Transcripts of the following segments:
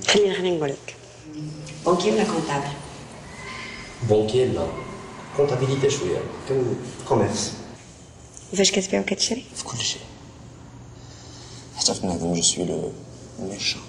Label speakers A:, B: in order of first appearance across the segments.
A: خليني نقول لك. بونكي ولا كونتابل؟
B: بونكي لا، كونتابيليتي شويه، كان كوميرس.
A: وفاش كتبيع وكتشري؟
B: في كل شيء، حتى في نهضم جو سوي لو ميرشان.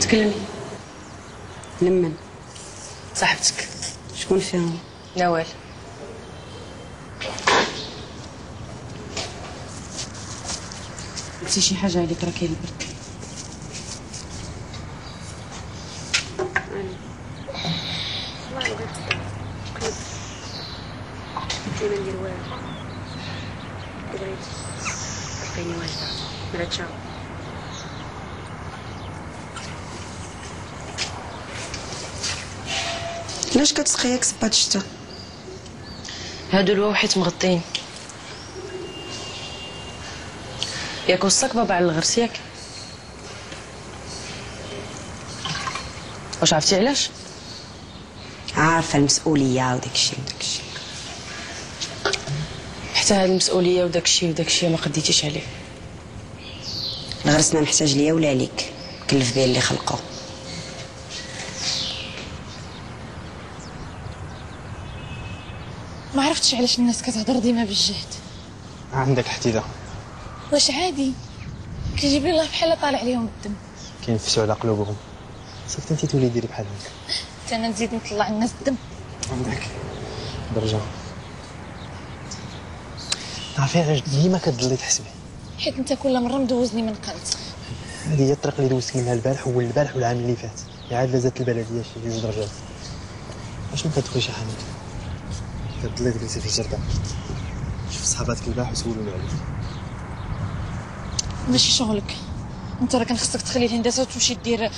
A: تكلمي.
C: لمن
A: صاحبتك
C: شكون فيهم؟
A: نوال.
C: قلتي شي حاجه عليك، راه كاين البرد.
A: ما ندير والو، بغيت تلقيني واجده بلا تشاو.
C: علاش كتسقياك صباط الشتا؟
A: هادو الواحد مغطين ياك وصاك بابا على الغرس ياك. واش عرفتي علاش؟
C: عارفه المسؤوليه وداكشي
A: حتى هاد المسؤوليه وداكشي ما قديتيش عليه.
C: الغرس ما محتاج ليا ولا ليك، كلف بيه اللي خلقه.
D: ما عرفتش علاش الناس كتهضر ديما بالجهد.
E: عندك حتيله،
D: واش عادي كيجيب لي الله بحال طالع عليهم الدم،
E: كينفسوا على قلوبهم. صافي انت تولي ديري بحال هكا،
D: حتى انا نزيد نطلع الناس الدم.
E: عندك درجه. عارفين علاش ديما كتضلي تحسبي؟
D: حيت انت كل مره مدوزني من قنت.
E: هذه هي الطريق اللي دوزتك منها البارح والعام اللي فات، عاد لازت البلديه شي 2 درجات. واش ما كتدخلي شي حانوت كتضلي تجلسي في الجرده؟ شوف صحاباتك البارح وسولوني عليك.
D: ماشي شغلك انت، راه كان خصك تخلي الهندسه وتمشي دير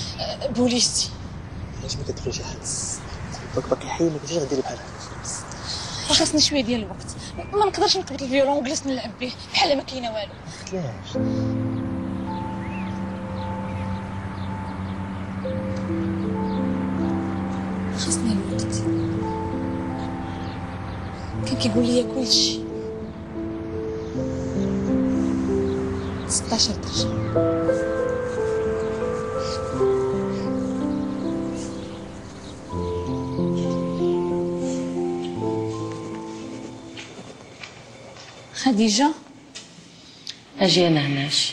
D: بوليستي.
E: علاش ما كتدخلي شي حاجه؟ باقي حي ما كنتيش غديري بحال هكا.
D: راه خاصني شويه ديال الوقت، ما نقدرش نقبض الفيولون ونجلس نلعب به بحال ما كاينه والو.
E: علاش؟
D: خاصني الوقت. كان كيقول لي كلشي 16 درجه. خديجه
A: اجي انا هناش.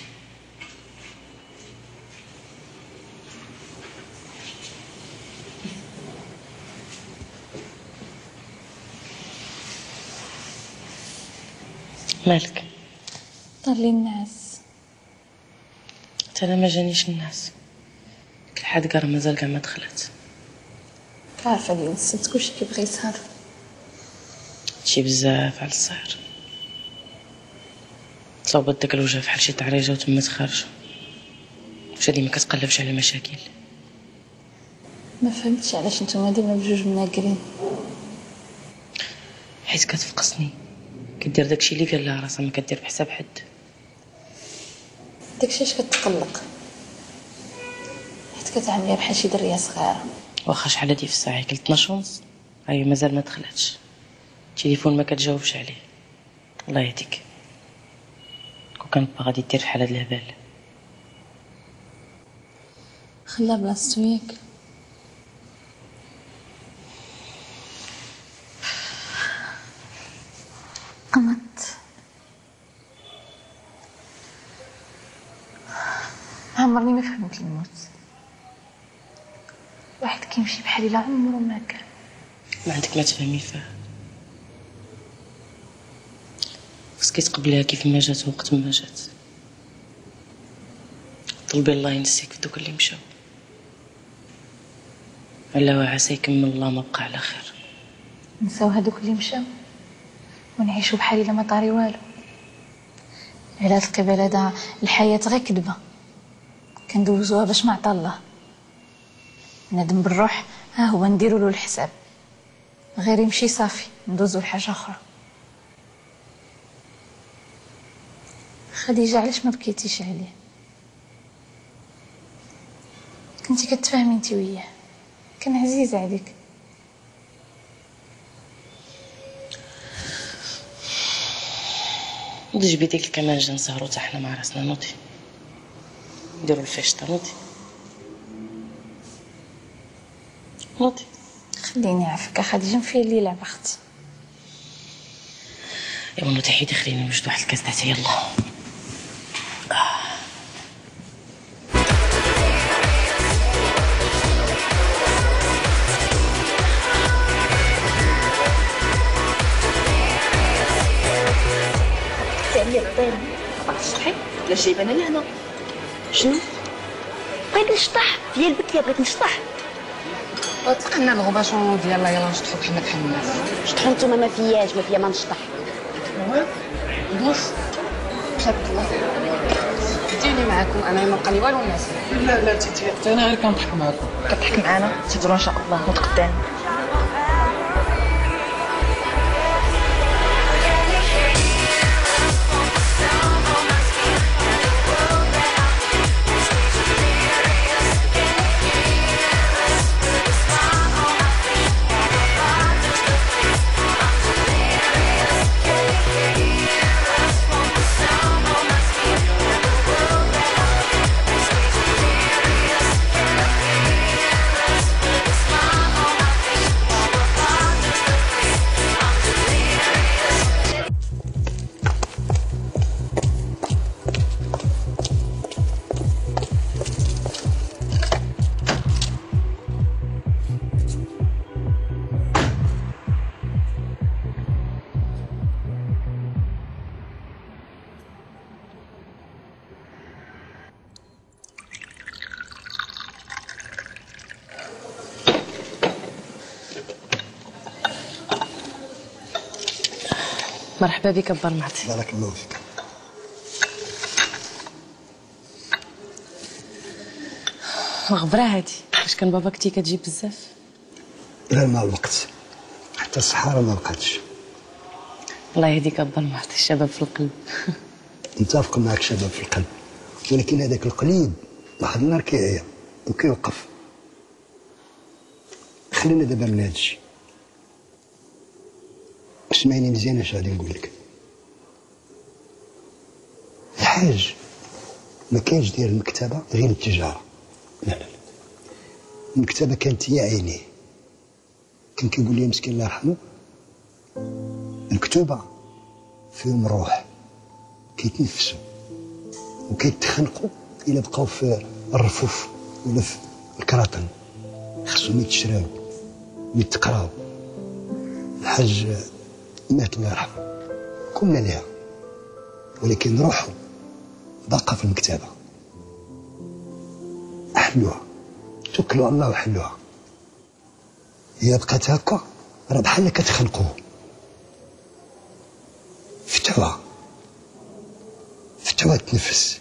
A: مالك؟
D: طار لي الناس.
A: حتى انا ما جانيش الناس، كل حد قرا مازال كاع ما دخلت.
D: عارفه اليوم السبت كلشي كيبغي يسهر.
A: شي بزاف على السهر، صوبت داك الوجه فحال شي تعريجه وتما تخرجوا. واش هادي ما كتقلبش على مشاكل؟
D: ما فهمتش علاش نتوما ديما بجوج مناقرين.
A: حيت كتفقصني، كدير داكشي اللي قال لها راسها ما كدير بحساب حد.
D: داكشي اش كتقلق، حيت كتعامليها بحال شي دريه صغيره.
A: واخا شحال هادي في الساعه؟ قلت 12 ونص، هاي مازال ما دخلتش. التليفون ما كتجاوبش عليه. الله يهديك، كون كانت غادي دير بحال هاد الهبال.
D: خليها بلاصتو ياك. قمت عمرني ما فهمت الموت. واحد كيمشي بحالي لا عمره ما كان.
A: ما عندك ما تفهمي فيها، خصك تقبليها كيف ما جات وقت ما جات. طلبي الله ينسيك في دوك اللي مشاو، الا وعسى يكمل الله ما بقى على خير.
D: نساو هادوك اللي مشاو ونعيشوا بحالي لا ما طاري والو. على هاد القبال هذا الحياه غير كدبه كندوزوها باش ما عطا الله. بنادم بالروح ها هو نديروا له الحساب، غير يمشي صافي ندوزو لحاجه اخرى. خديجه علاش ما بكيتيش عليه؟ كنتي كتفاهمي انت وياه، كان عزيز عليك.
A: نضي جبدي ديك الكمانجه نسهروا حتى حنا مع راسنا. نوضي نديروا الفيشطه. نوضي
D: خليني عافاك خديجه نفيا الليل على اختي.
A: ايوا نوضي حيدي خليني نوجد واحد الكاس تاع يلا.
F: عليا الطين ما تشطحي لا جايبه انا لهنا. شنو بغيت نشطح ديال البكيه، بغيت نشطح.
G: تقلنا الغباشون ديال يلا نشطحو بحال الناس.
F: شطحوا نتوما ما فياش ما فيا ما نشطح.
G: بوس مشات الله جيني معاكم انا ما بقى لي والو الناس. لا تيتي انا غير كنضحك معاكم.
F: كتضحك معانا تيديروا ان شاء الله وتقدام.
A: مرحبا بك برمعتي.
E: بارك الله فيك.
A: غبره هادي واش كان بابا كنتي كتجيب بزاف؟
E: لا مع الوقت حتى الصحاره ما بقاتش.
A: الله يهديك برمعتي، الشباب في القلب.
E: نتفق معك شباب في القلب، ولكن هذاك القليب واحد النهار كيعيا وكيوقف. خلينا دابا من هذا الشيء. اسمعيني مزيان اش غادي نقول لك. الحاج ما كانش داير المكتبه غير التجاره، لا لا لا، المكتبه كانت هي عينيه. كان كيقول لي مسكين الله يرحمه الكتوبه فيهم روح، كيتنفسوا وكيتخنقوا الا بقاو في الرفوف ولا في الكراطن، خصهم يتشراو ويتقراو. الحاج مات الله يرحمه كنا ليها، ولكن روحه باقا في المكتبه. احلوها توكلوا على الله وحلوها. هي بقات هكا راه بحال كتخنقوه. فتحوها تنفس.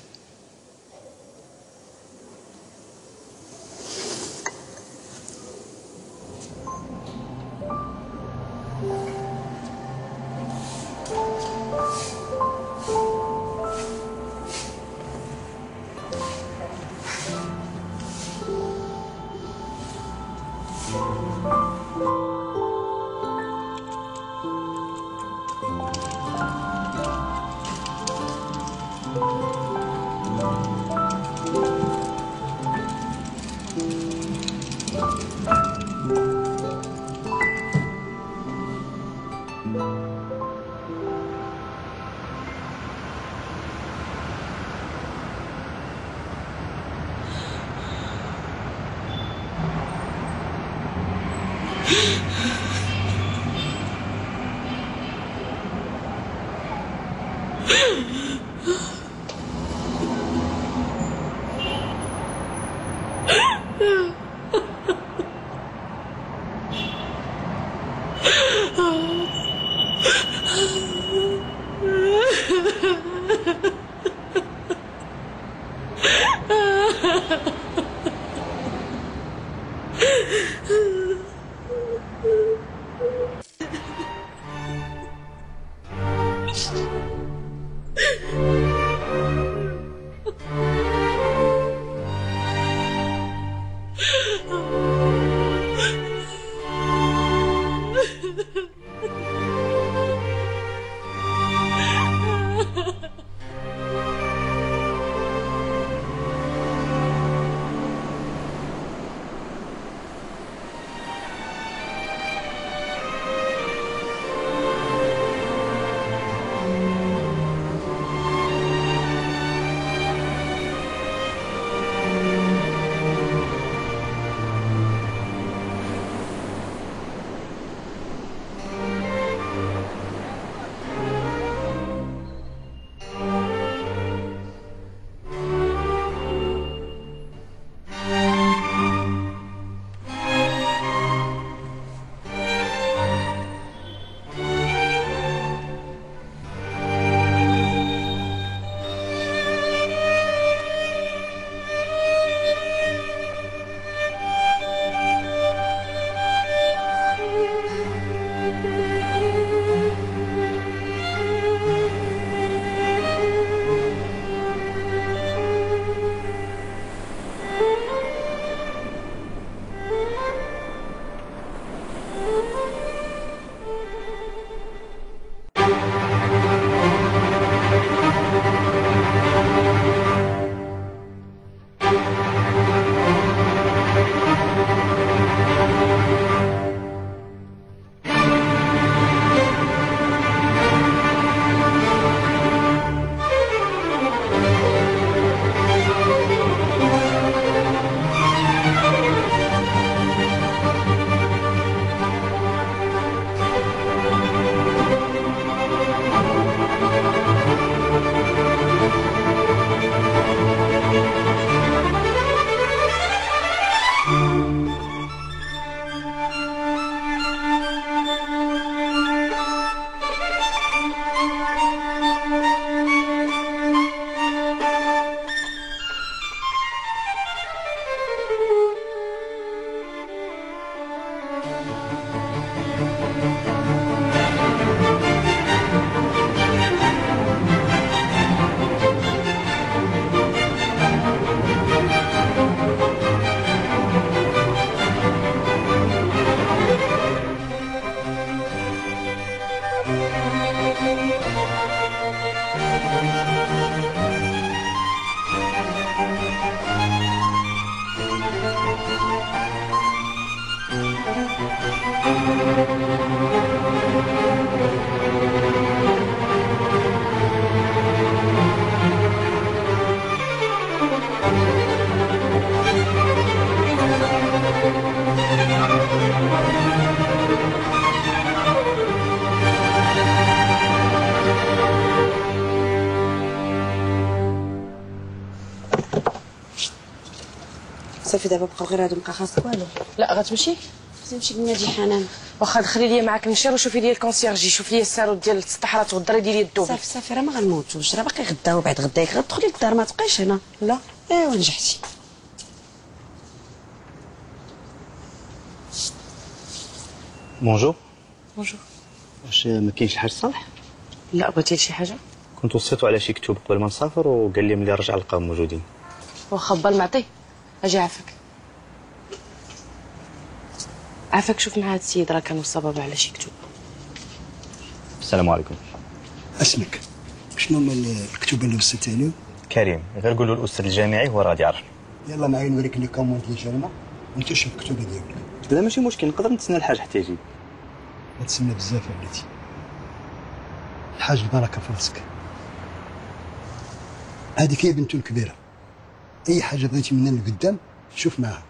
C: صافي دابا بقاو غير هادو، مابقى خاصك والو.
A: لا غتمشي؟
C: نمشي للنادي حنان.
A: واخا دخلي لي معاك نشير وشوفي لي الكونسيرجي، شوفي لي الساروت ديال السطحرات والدري ديالي الدوبل.
C: صافي صافي راه ما غنموتوش، راه باقي غدا وبعد غداك غتدخلي للدار، ما تبقايش هنا.
A: لا
C: ايوا نجحتي.
B: بونجور.
A: بونجور.
B: واش ما كاينش الحاج صالح؟
A: لا بغيتي شي حاجه؟
B: كنت وصيتو على شي كتب قبل ما نسافر وقال لي ملي رجع لقاهم موجودين.
A: واخا بال معطيه اجي عافاك. عافاك شوف مع هاد السيد راه كان وصى بابا على شي كتب.
B: السلام عليكم.
H: اسمك شنو هما الكتب اللي وصيتي عليهم؟
B: كريم، غير قولوا الاستاذ الجامعي هو راضي يعرف.
H: يلا معايا نوريك لي كوموند ديال الجرمه وانت شوف الكتب ديالك.
B: لا ماشي مشكل، نقدر نتسنى الحاج حتى يجي.
H: ما تسنى بزاف يا بنتي، الحاج بركه في راسك. هذيك هي بنته الكبيره، اي حاجه بغيتي منها لقدام شوف معاها.